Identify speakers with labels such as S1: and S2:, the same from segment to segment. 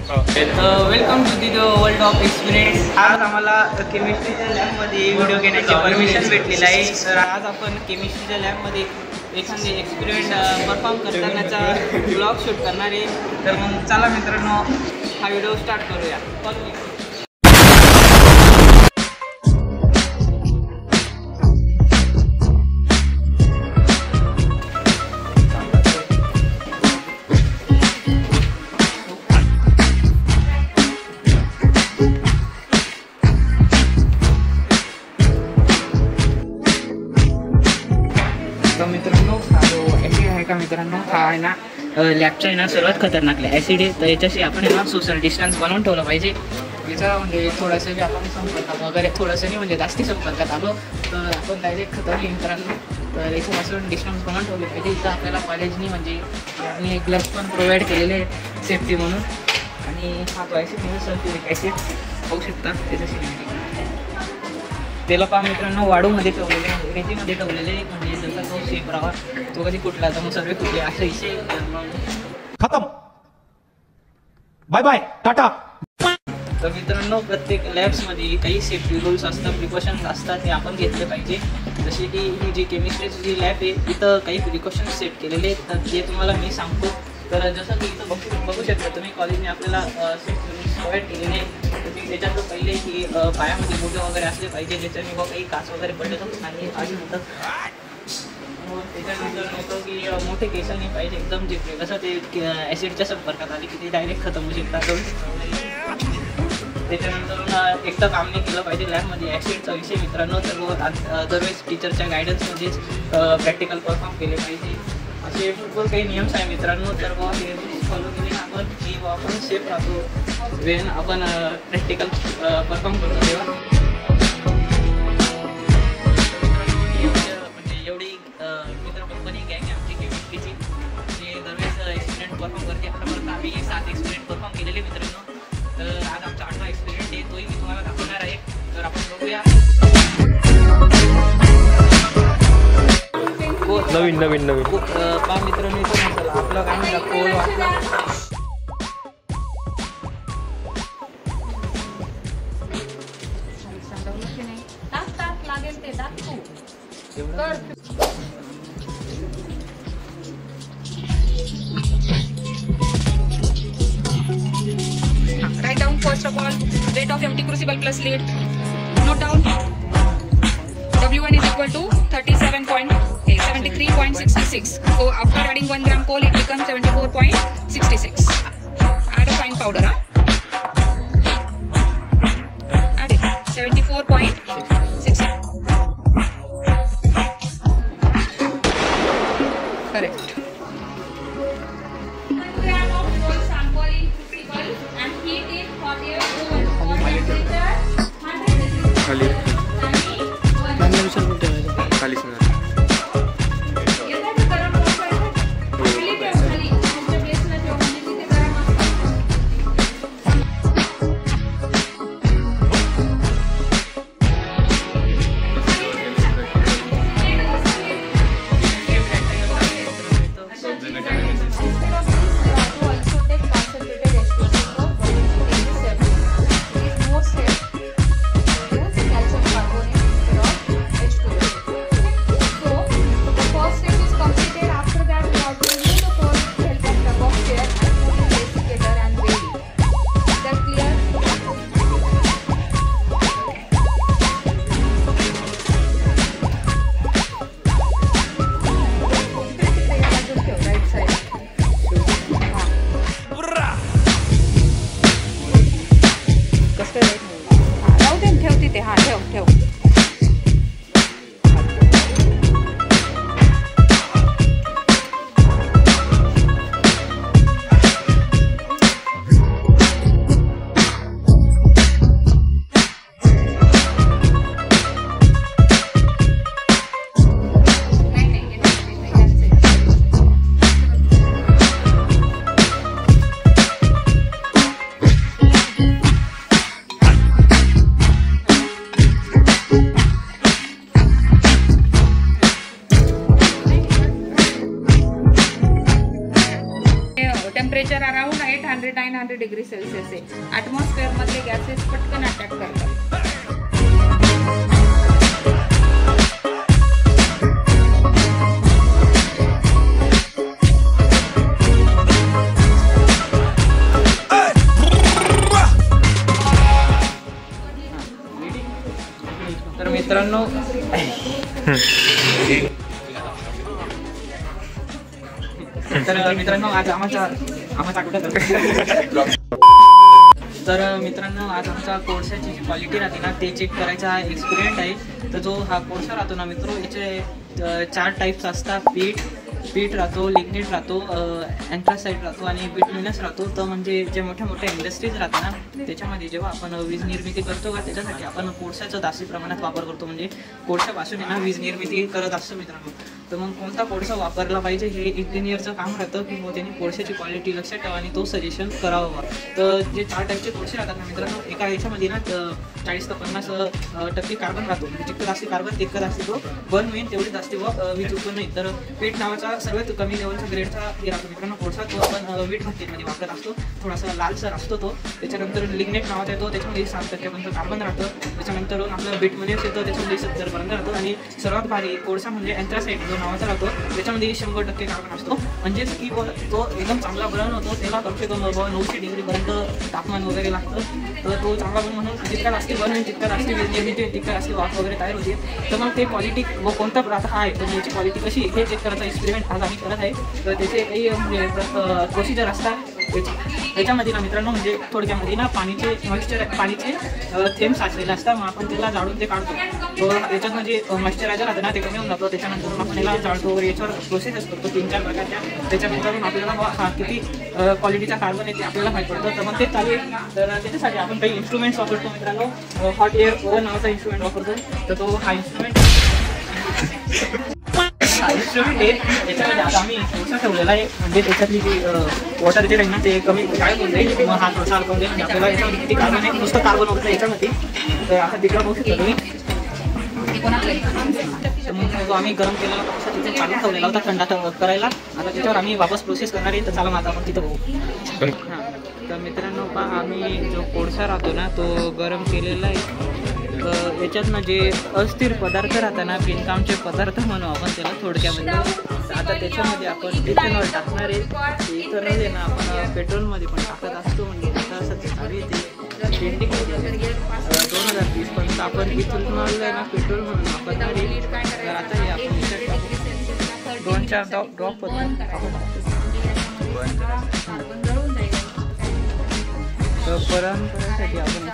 S1: Welcome to the world of experience. आज आम्हाला केमिस्ट्रीच्या लॅबमध्ये व्हिडिओ घेण्याची परमिशन भेटलेलं आहे. तर आज आपण केमिस्ट्रीच्या लॅबमध्ये एखादे एक्सपेरिमेंट परफॉर्म करतानाचा ब्लॉग शूट करणार आहे. तर मग चला मित्रांनो, हा व्हिडिओ स्टार्ट करूया. मित्रांनो हा आहे ना लॅबचा आहे ना सर्वात खतरनाक ॲसिड आहे. तर याच्याशी आपण आहे ना सोशल डिस्टन्स बनवून ठेवलं पाहिजे. याचा म्हणजे थोडंसं बी आपण संपर्कात वगैरे थोडंसं नाही म्हणजे जास्ती संपर्कात आलो तर आपण डायरेक्ट खतरली मित्रांनो. तर याच्यापासून डिस्टन्स बनवून ठेवले पाहिजे. इथं आपल्याला कॉलेजनी म्हणजे आणि ग्लव्स पण प्रोव्हाइड केलेले आहेत सेफ्टी म्हणून. आणि हा तो ॲसिड म्हणजे सल्फ्युरिक ॲसिड होऊ शकता त्याच्याशी त्याला पहा मित्रांनो वाढूमध्ये ठेवलेले आहे, रेतीमध्ये ठेवलेले म्हणजे जसं तो शेप राहा तो कधी कुठला तर मग सर्व कुठले असा विषय
S2: खतम. बाय बाय टाटा.
S1: तर मित्रांनो प्रत्येक लॅब्समध्ये काही सेफ्टी रूल्स असतात, प्रिकॉशन्स असतात ते आपण घेतले पाहिजे. जसे की ही जी केमिस्ट्रीची जी लॅब आहे इथं काही प्रिकॉशन्स सेट केलेले आहेत तर ते तुम्हाला मी सांगतो. तर जसं की इथं बघू शकता तुम्ही कॉलेजने आपल्याला सेफ्टी रूल्स प्रोव्हाइड केलेले आहेत. त्याच्यातलं पहिले की पायामध्ये मोठे वगैरे असले पाहिजे ज्याच्याने बघा काही काच वगैरे पडले तर आणि अशी होतं. त्याच्यानंतर होतं की मोठे केस नाही पाहिजे एकदम जे कसं ते ॲसिडच्या संपर्कात आले की ते डायरेक्ट खतम होऊ शकतात. त्याच्यानंतर एकटं काम नाही केलं पाहिजे लॅबमध्ये ॲसिडचा विषय मित्रांनो. तर दरवेळेस टीचरच्या गायडन्समध्येच प्रॅक्टिकल परफॉर्म केले पाहिजे. असे भरपूर काही नियम्स आहे मित्रांनो. तर बुवा हे फॉलो केले आपण की आपण सेफ राहतो वेन आपण प्रॅक्टिकल परफॉर्म करतो तेव्हा. म्हणजे एवढी मित्र कंपनी गँग आहे आमची केमिस्ट्रीची जे दरवेळेस एक्सपिरियंट परफॉर्म करते. आतापर्यंत आम्ही 7 एक्सपिरियंट परफॉर्म केलेले मित्रांनो. तर आज आमचा 8वा एक्सपिरियंट आहे तोही मी तुम्हाला दाखवणार आहे. तर आपण बघूया.
S2: नवीन
S1: पा मित्रांनो इथं आपलं काय म्हणतात पोल वाटलं.
S3: Write down first of all weight of empty crucible plus lid. Note down W1 is equal to 73.66. So after adding 1 gram coal, it becomes 74.66. Add a fine powder. Add it. 74.66. Correct. 1 gram of coal sample in crucible and heat it for the oven. Temperature 100 degrees. 1700 degree Celsius आहे. Atmosphere मधले gases पटकन attack करतात.
S1: तर मित्रांनो आज आमचा कोळशाची जी quality राहते ना ते चेक करायचा हा एक्सपेरिमेंट आहे. तर जो हा कोळसा राहतो ना मित्र, याचे 4 टाईप्स असतात. पीठ राहतो, लिग्निट राहतो, अँथ्रासाइट राहतो आणि बिटमिनस राहतो. तर म्हणजे जे मोठ्या मोठ्या इंडस्ट्रीज राहतात ना त्याच्यामध्ये जेव्हा आपण वीज निर्मिती करतो का त्याच्यासाठी आपण कोळशाचा जास्ती प्रमाणात वापर करतो. म्हणजे कोळशापासून ना वीज निर्मिती करत असतो मित्रांनो. तर मग कोणता कोळसा वापरला पाहिजे हे इंजिनियरचं काम राहतं की मग त्यांनी कोळशाची क्वालिटी लक्षात ठेवा आणि तो सजेशन करावा. तर जे 4 टाईपचे कोळसे राहतात ना मित्रांनो, एका याच्यामध्ये ना 40 ते 50% कार्बन राहतो. जितकं जास्त कार्बन तितकं जास्त तो बर्न होईल, तेवढी जास्त वीज उत्पन्न नाही. तर पीठ नावाचा सर्वात कमी लेवलचा ग्रेडचा हे राहतो मित्रांनो कोळसा, तो आपण वीट भट्टीमध्ये वापरत असतो. थोडासा लालसर असतो तो. त्याच्यानंतर लिग्नेट नावाचा येतो, त्याच्यामध्ये 7% पर्यंत कार्बन राहतं. त्याच्यानंतर आपलं बिटमिनस येतं, त्याच्यामध्ये 70% राहतो. आणि सर्वात भारी कोळसा म्हणजे अँथ्रासाइट जो नावाचा राहतो, त्याच्यामध्ये 100% कार्बन असतो. म्हणजेच की तो एकदम चांगला बर्न होतो. त्याला कम से कम 900 डिग्रीपर्यंत तापमान वगैरे लागतं. तर तो चांगला बर्न म्हणून जितका जास्त बर्न होईल तितका जास्त वीज निर्मिती होईल, तितका जास्त वाफ वगैरे तयार होते. तर मग ते क्वालिटी व कोणता पदार्थ आहे तर त्याची क्वालिटी कशी हे चेक करायचा एक्सपेरिमेंट आज आम्ही करत आहे. तर त्याचे काही म्हणजे प्रोसिजर असतात त्याच्यामध्ये ना मित्रांनो, म्हणजे थोडक्यामध्ये ना पाणीचे थेंब साचलेले असतात. मग आपण त्याला जाळून ते काढतो. तर याच्यात म्हणजे मॉइश्चरायझर राहतं ना ते कमी होऊन जातं. त्याच्यानंतर आपण याला जाळतो वगैरे याच्यावर प्रोसेस करतो 3-4 प्रकारच्या. त्याच्यानंतर आपल्याला हा किती क्वालिटीचा कार्बन आहे ते आपल्याला माहीत पडतं. तर मग ते चालू आहे. तर त्याच्यासाठी आपण काही इन्स्ट्रुमेंट्स वापरतो मित्रांनो. हॉट एअर ओव्हन नावाचा इन्स्ट्रुमेंट वापरतो. तर तो हा इन्स्ट्रुमेंट आहे. त्याच्यामध्ये आता आम्ही कोळसा ठेवलेला आहे. म्हणजे त्याच्यातली जी वॉटर जे आहे ना ते कमी काय होऊन जाईल. मग हा कोळसा अडकवून जाईल. म्हणजे आपल्याला याच्यामध्ये किती कार्बन आहे, नुसतं कार्बन होतं याच्यामध्ये. तर आता तिकडं बघू शकता तुम्ही. तर मग जो आम्ही गरम केलेला कोळसा तिथे काढून ठेवलेला होता थंडा करायला. आता त्याच्यावर आम्ही वापस प्रोसेस करणार आहे. तर चला मग आता आपण तिथं बघू. हां तर मित्रांनो पहा, आम्ही जो कोळसा राहतो ना तो गरम केलेला आहे. तर याच्यातनं जे अस्थिर पदार्थ राहताना बिनकामचे पदार्थ म्हणू आपण त्याला थोडक्यामध्ये. आता त्याच्यामध्ये आपण इथेनॉल टाकणार आहे. इथेनॉल आहे ना आपण पेट्रोलमध्ये पण टाकत असतो. म्हणजे आता सध्या चालू येते ट्रेंडिंग 2030 पर्यंत आपण इथेनॉल ना पेट्रोल म्हणून वापरणार आहे. तर आता हे आपण इथे 2-4 ड्रॉप परंपरेसाठी आपण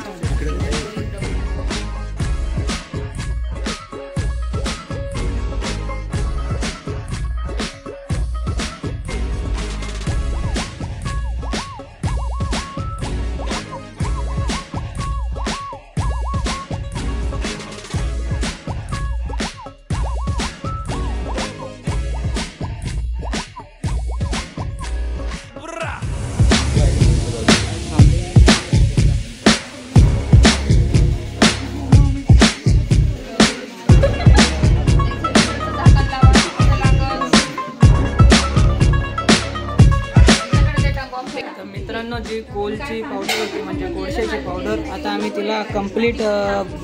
S1: जी कोलची पावडर होती म्हणजे कोळशाची पावडर, आता आम्ही तिला कंप्लीट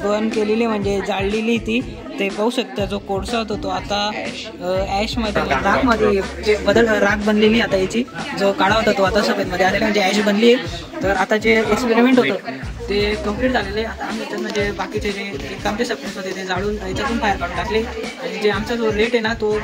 S1: बर्न केलेली म्हणजे जाळलेली ती. ते पाहू शकता जो कोळसा होतो तो आता ॲशमध्ये राखमध्ये राख बनलेली. आता याची जो काळा होता तो आता सफेदमध्ये आलेला म्हणजे ॲश बनली. तर आता जे एक्सपेरिमेंट होतं ते कम्प्लीट झालेले. आता आम्ही त्यातनं जे बाकीचे जे कामचे सब्जेक्ट होते ते जाळून याच्यातून बाहेर काढून टाकले. आणि जे आमचा जो रेट आहे ना तो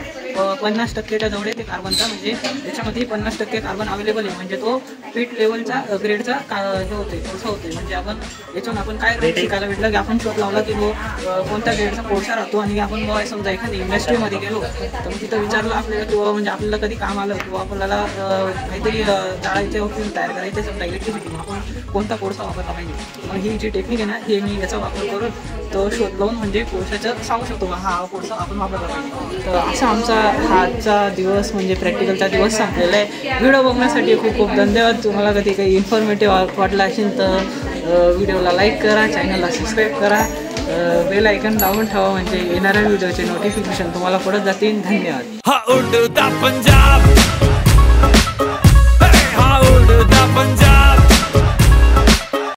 S1: 50%च्या जवळ आहे ते कार्बनचा. म्हणजे त्याच्यामध्ये 50% कार्बन अवेलेबल आहे. म्हणजे तो पीठ लेवलचा ग्रेडचा हे होते कोळसा होते. म्हणजे आपण याच्यातून आपण काय रेट शिकायला भेटलं की आपण शोध लावला की कोणत्या ग्रेडचा कोळसा राहतो. आणि आपण समजा एखाद्या इंडस्ट्रीमध्ये गेलो तर मग तिथं विचारलं आपल्याला किंवा म्हणजे आपल्याला कधी काम आलं किंवा आपल्याला काहीतरी जाळायचे वस्तू तयार करायचे समजा इलेक्ट्रिसिटी, आपण कोणता कोळसा वापरला पाहिजे. मग ही जी टेक्निक आहे ना हे मी याचा वापर करून तो शोध लावून म्हणजे कोळशाचं सांगू शकतो हा कोळसा आपण वापरला पाहिजे. तर असा आमचा हाचा दिवस म्हणजे प्रॅक्टिकलचा दिवस संपलेला आहे. व्हिडिओ बघण्यासाठी खूप खूप धन्यवाद. तुम्हाला कधी काही इन्फॉर्मेटिव्ह वाटलं असेल तर व्हिडिओला लाईक करा, चॅनलला सबस्क्राईब करा, बेल आयकन दाबून ठेवा म्हणजे येणाऱ्या व्हिडिओचे नोटिफिकेशन तुम्हाला पडत जातील. धन्यवाद.